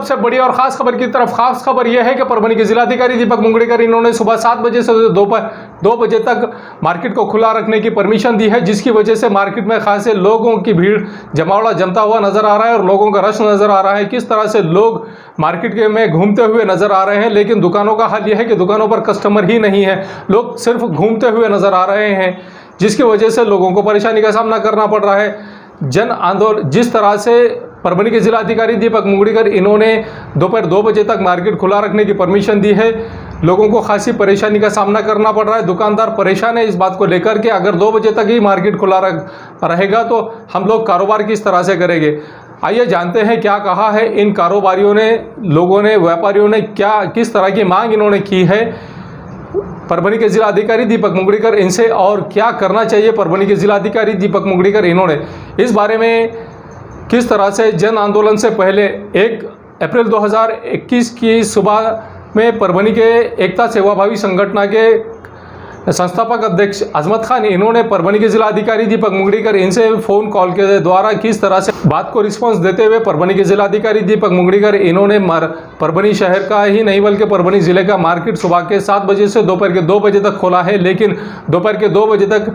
सबसे बड़ी और खास खबर की तरफ। खास खबर यह है कि परभनी के जिलाधिकारी दीपक मुंगड़ीकर इन्होंने सुबह 7 बजे से दोपहर 2 बजे तक मार्केट को खुला रखने की परमिशन दी है, जिसकी वजह से मार्केट में खासे लोगों की भीड़ जमावड़ा जमता हुआ नजर आ रहा है और लोगों का रश नजर आ रहा है। किस तरह से लोग मार्केट के में घूमते हुए नजर आ रहे हैं, लेकिन दुकानों का हाल यह है कि दुकानों पर कस्टमर ही नहीं है, लोग सिर्फ घूमते हुए नजर आ रहे हैं, जिसकी वजह से लोगों को परेशानी का सामना करना पड़ रहा है। जन आंदोलन जिस तरह से परभनी के जिलाधिकारी दीपक मुंगड़ीकर इन्होंने दोपहर 2 बजे तक मार्केट खुला रखने की परमिशन दी है, लोगों को खासी परेशानी का सामना करना पड़ रहा है। दुकानदार परेशान है इस बात को लेकर के अगर 2 बजे तक ही मार्केट खुला रहेगा तो हम लोग कारोबार किस तरह से करेंगे। आइए जानते हैं क्या कहा है इन कारोबारियों ने, लोगों ने, व्यापारियों ने, क्या किस तरह की मांग इन्होंने की है परभनी के जिलाधिकारी दीपक मुंगड़ीकर इनसे, और क्या करना चाहिए परभनी के जिलाधिकारी दीपक मुंगड़ीकर इन्होंने। इस बारे में किस तरह से जन आंदोलन से पहले 1 अप्रैल 2021 की सुबह में परभनी के एकता सेवाभावी संगठन के संस्थापक अध्यक्ष अजमत खान इन्होंने परभनी के जिलाधिकारी दीपक मुंगड़ीकर इनसे फ़ोन कॉल के द्वारा किस तरह से बात को रिस्पांस देते हुए परभनी के जिलाधिकारी दीपक मुंगड़ीकर इन्होंने परभनी शहर का ही नहीं बल्कि परभनी ज़िले का मार्केट सुबह के 7 बजे से दोपहर के 2 बजे तक खोला है, लेकिन दोपहर के 2 बजे तक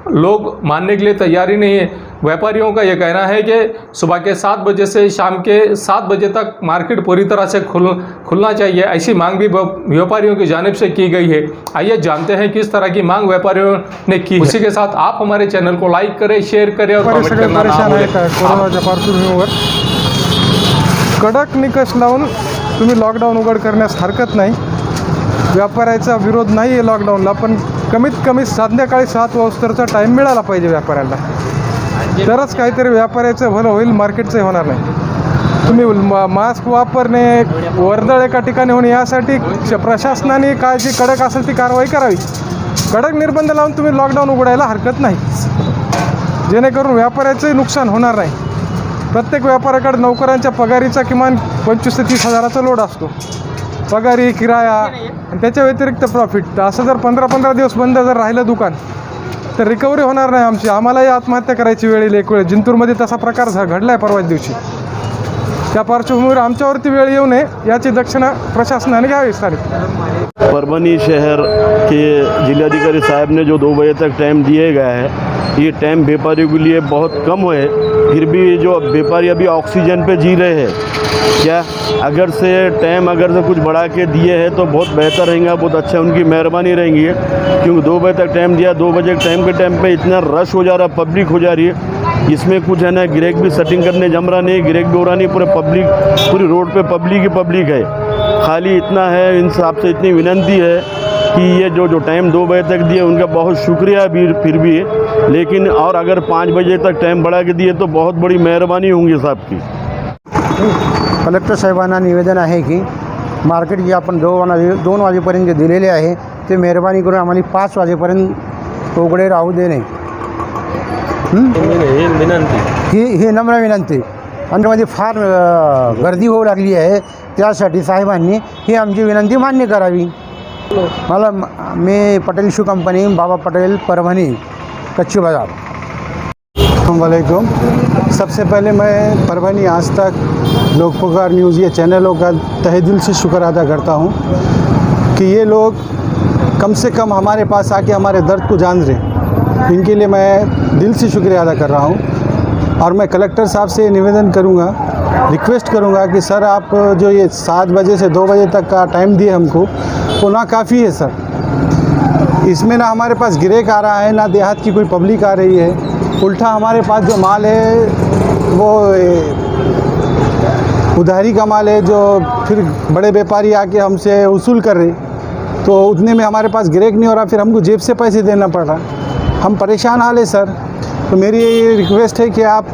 लोग मानने के लिए तैयार ही नहीं है। व्यापारियों का यह कहना है कि सुबह के 7 बजे से शाम के 7 बजे तक मार्केट पूरी तरह से खुलना चाहिए, ऐसी मांग भी व्यापारियों की जानिब से की गई है। आइए जानते हैं किस तरह की मांग व्यापारियों ने की। उसी के साथ आप हमारे चैनल को लाइक करें, शेयर करें और कमेंट करना ना भूलें। कोरोनाच्या पार्श्वभूमीवर कडक निकष लावून तुम्ही लॉकडाऊन उघड करण्यास हरकत नाही, व्यापाऱ्याचा विरोध नाही आहे लॉकडाऊनला, पण कमीत कमी संध्याकाळी 7 वाजताचा टाईम मिळाला पाहिजे व्यापाऱ्यांना, तरच काहीतरी व्यापाऱ्याचं भलं होईल, मार्केटचं होणार नाही। तुम्ही मास्क वापरणे, वर्दळ एका ठिकाणी होणे यासाठी प्रशासनाने काय जी कडक असेल ती कारवाई करावी। कडक निर्बंध लावून तुम्ही लॉकडाऊन उघडायला हरकत नाही, जेणेकरून व्यापाऱ्याचंही नुकसान होणार नाही। प्रत्येक व्यापाऱ्याकडे नोकरांच्या पगारीचा किमान 25 ते 30 हजाराचा लोड असतो, पगारी, किराया आणि त्याच्या व्यतिरिक्त प्रॉफिट। असं जर 15-15 दिवस बंद जर राहिलं दुकान तर रिकव्हरी होणार नाही आमची, आम्हालाही आत्महत्या करायची वेळ येईल एक वेळ। जिंतूरमध्ये तसा प्रकार घडला आहे परवा दिवशी, त्या पार्श्वभूमीवर आमच्यावरती वेळ येऊ नये याची दक्षता प्रशासनाने घ्यावी। स्थानिक परभनी शहर के जिलाधिकारी साहब ने जो 2 बजे तक टाइम दिए गया है, ये टाइम व्यापारियों के लिए बहुत कम है, फिर भी जो व्यापारी अभी ऑक्सीजन पे जी रहे हैं, क्या अगर से टाइम अगर से कुछ बढ़ा के दिए हैं तो बहुत बेहतर रहेगा, बहुत अच्छा उनकी मेहरबानी रहेंगी। क्योंकि 2 बजे तक टाइम दिया, 2 बजे के टाइम पे इतना रश हो जा रहा, पब्लिक हो जा रही है, इसमें कुछ है ना ग्राहक भी सेटिंग करने जम रहा नहीं, ग्राहक भी हो रहा नहीं, पूरे पब्लिक, पूरी रोड पे पब्लिक ही पब्लिक है। खाली इतना है, इन आपसे इतनी विनती है कि ये जो टाइम 2 बजे तक दिए उनका बहुत शुक्रिया भी फिर भी, लेकिन और अगर 5 बजे तक टाइम बढ़ा के दिए तो बहुत बड़ी मेहरबानी होंगी साहब की। कलेक्टर साहेबांना निवेदन आहे की मार्केट जे आपण 2 वाजेपर्यंत जे दिलेले आहे ते मेहरबानी करून आम्हाला 5 वाजेपर्यंत उघडे राहू देणे, ही नम्र विनंती। अंतमध्ये फार गर्दी होऊ लागली आहे, त्यासाठी साहेबांनी ही आमची विनंती मान्य करावी। मैं पटेल शू कंपनी, बाबा पटेल, परभनी, कच्ची बाजार। वालेकुम। सबसे पहले मैं परभनी आज तक, लोकपुकार न्यूज़, ये चैनलों का तहे दिल से शुक्र अदा करता हूँ कि ये लोग कम से कम हमारे पास आके हमारे दर्द को जान रहे, इनके लिए मैं दिल से शुक्रिया अदा कर रहा हूँ। और मैं कलेक्टर साहब से निवेदन करूँगा, रिक्वेस्ट करूँगा कि सर आप जो ये 7 बजे से 2 बजे तक का टाइम दिए हमको, वो ना काफ़ी है सर। इसमें ना हमारे पास गिराहक आ रहा है, ना देहात की कोई पब्लिक आ रही है, उल्टा हमारे पास जो माल है वो उधारी का माल है, जो फिर बड़े व्यापारी आके हमसे वसूल कर रहे, तो उतने में हमारे पास गिराहक नहीं हो रहा, फिर हमको जेब से पैसे देना पड़ रहा, हम परेशान हाल है सर। तो मेरी ये रिक्वेस्ट है कि आप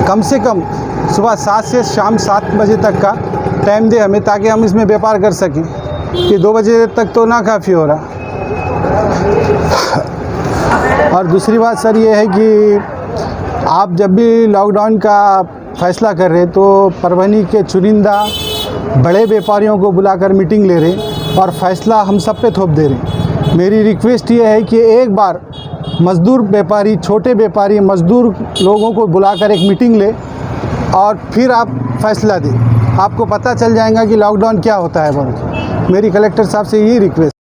कम से कम सुबह 7 से शाम 7 बजे तक का टाइम दें हमें, ताकि हम इसमें व्यापार कर सकें। कि 2 बजे तक तो ना काफ़ी हो रहा। और दूसरी बात सर ये है कि आप जब भी लॉकडाउन का फैसला कर रहे तो परभनी के चुनिंदा बड़े व्यापारियों को बुलाकर मीटिंग ले रहे और फैसला हम सब पे थोप दे रहे। मेरी रिक्वेस्ट ये है कि एक बार मज़दूर व्यापारी, छोटे व्यापारी, मज़दूर लोगों को बुलाकर एक मीटिंग ले और फिर आप फैसला दें। आपको पता चल जाएगा कि लॉकडाउन क्या होता है। बोल मेरी कलेक्टर साहब से यही रिक्वेस्ट।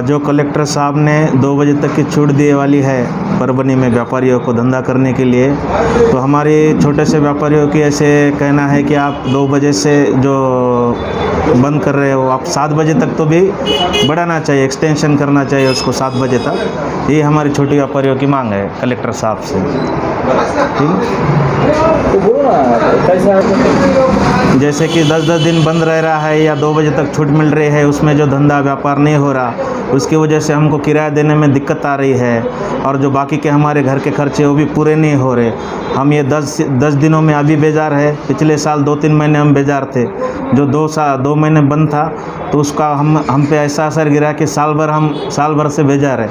जो कलेक्टर साहब ने 2 बजे तक की छूट दिए वाली है परभनी में व्यापारियों को धंधा करने के लिए, तो हमारे छोटे से व्यापारियों की ऐसे कहना है कि आप 2 बजे से जो बंद कर रहे हो आप 7 बजे तक तो भी बढ़ाना चाहिए, एक्सटेंशन करना चाहिए उसको 7 बजे तक। ये हमारी छोटी व्यापारियों की मांग है कलेक्टर साहब से। ठीक, जैसे कि 10-10 दिन बंद रह रहा है या 2 बजे तक छूट मिल रही है, उसमें जो धंधा व्यापार नहीं हो रहा, उसकी वजह से हमको किराया देने में दिक्कत आ रही है और जो बाकी के हमारे घर के खर्चे वो भी पूरे नहीं हो रहे। हम ये 10 दिनों में अभी बेजार है। पिछले साल 2-3 महीने हम बेजार थे, जो 2 महीने बंद था तो उसका हम पे ऐसा असर गिरा कि साल भर से बेजार है।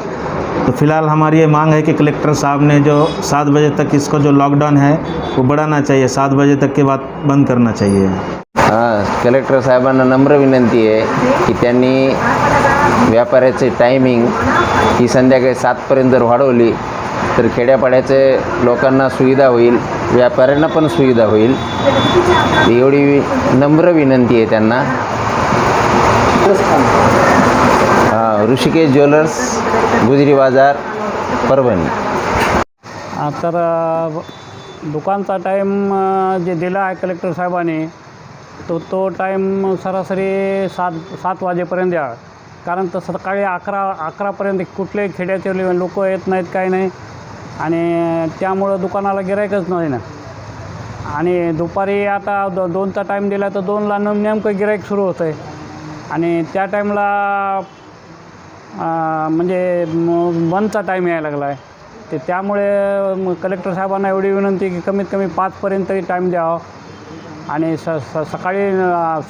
तो फिलहाल हमारी ये मांग है कि कलेक्टर साहब ने जो 7 बजे तक इसको जो लॉकडाउन है वो बढ़ाना चाहिए, 7 बजे तक के बाद बंद करना चाहिए। कलेक्टर साहेबांना नम्र विनंती आहे की त्यांनी व्यापाऱ्याचे टायमिंग ही संध्याकाळी 7पर्यंत जर वाढवली तर खेड्यापाड्याचे लोकांना सुविधा होईल, व्यापाऱ्यांना पण सुविधा होईल, एवढी नम्र विनंती आहे त्यांना। ऋषिकेश ज्वेलर्स, गुजरी बाजार, परभणी। तर दुकानचा टाईम जे दिला आहे कलेक्टर साहेबांनी तो टाईम सरासरी 7 वाजेपर्यंत द्या, कारण तर सकाळी 11पर्यंत कुठलेही खेड्याचे लोक येत नाहीत, काही नाही, आणि त्यामुळं दुकानाला गिराईकच नाही ना। आणि दुपारी आता 2चा टाईम दिला तर 2ला नेमकं गिराईक सुरू होतं आहे, आणि त्या टाईमला म्हणजे बंदचा टाईम यायला लागला आहे। ते त्यामुळे कलेक्टर साहेबांना एवढी विनंती की कमीत कमी 5पर्यंत तरी टाईम द्यावा, आणि सकाळी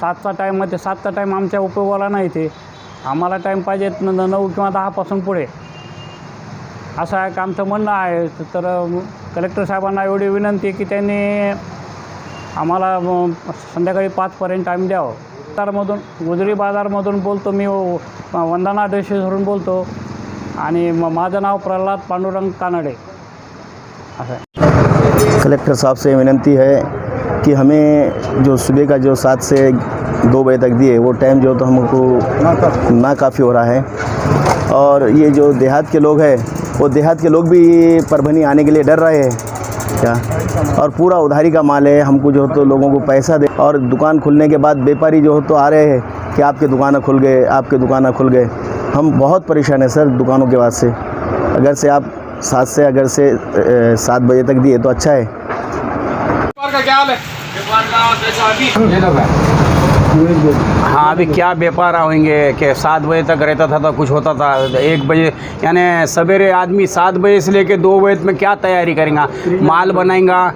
7चा टाईम मध्ये 7चा टाईम आमच्या उपयोगाला नाही, ते आम्हाला टाईम पाहिजे 9 किंवा 10पासून पुढे, असं आहे आमचं म्हणणं आहे। तर कलेक्टर साहेबांना एवढी विनंती की त्यांनी आम्हाला संध्याकाळी 5पर्यंत टाईम द्यावं। बाजारमधून गुजरी बाजारमधून बोलतो मी, वंदना देशेश्वरून बोलतो, आणि माझं नाव प्रल्हाद पांडुरंग कानडे असं आहे। कलेक्टर साहब से विनती है कि हमें जो सुबह का जो 7 से 2 बजे तक दिए वो टाइम जो तो हमको ना काफ़ी हो रहा है, और ये जो देहात के लोग हैं वो देहात के लोग भी परभनी आने के लिए डर रहे हैं क्या, और पूरा उधारी का माल है। हमको जो तो लोगों को पैसा दे, और दुकान खुलने के बाद व्यापारी जो तो आ रहे हैं कि आपके दुकानें खुल गए, आपके दुकानें खुल गए। हम बहुत परेशान हैं सर दुकानों के बाद से। अगर से आप 7 बजे तक दिए तो अच्छा है। हाँ, अभी क्या व्यापार होंगे कि 7 बजे तक रहता था तो कुछ होता था, 1 बजे यानी सवेरे आदमी 7 बजे से लेके 2 बजे में क्या तैयारी करेंगे, माल बनाएंगा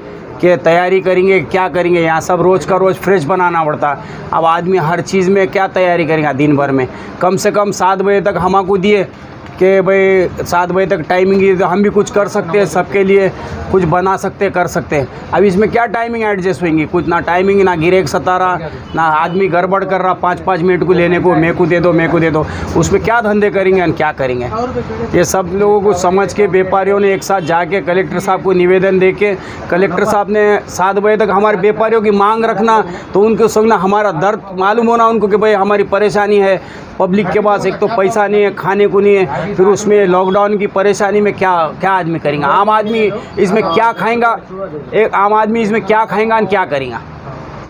कि तैयारी करेंगे, क्या करेंगे। यहाँ सब रोज़ का रोज़ फ्रेश बनाना पड़ता। अब आदमी हर चीज़ में क्या तैयारी करेंगे दिन भर में। कम से कम 7 बजे तक हमको दिए कि भाई 7 बजे तक टाइमिंग है, तो हम भी कुछ कर सकते हैं, सबके लिए कुछ बना सकते कर सकते हैं। अब इसमें क्या टाइमिंग एडजस्ट होंगी, कुछ ना टाइमिंग, ना गिरेक सता रहा, ना आदमी गड़बड़ कर रहा 5-5 मिनट को लेने को, मेरे को दे दो, उसमें क्या धंधे करेंगे और क्या करेंगे। ये सब लोगों को समझ के व्यापारियों ने एक साथ जाके कलेक्टर साहब को निवेदन दे के, कलेक्टर साहब ने 7 बजे तक हमारे व्यापारियों की मांग रखना, तो उनको समझना हमारा दर्द मालूम होना उनको कि भाई हमारी परेशानी है, पब्लिक के पास एक तो पैसा नहीं है, खाने को नहीं है, फिर उसमें लॉकडाउन की परेशानी में क्या आदमी करेंगे। आम आदमी इसमें क्या खाएगा, एक आम आदमी इसमें क्या खाएगा और क्या करेगा।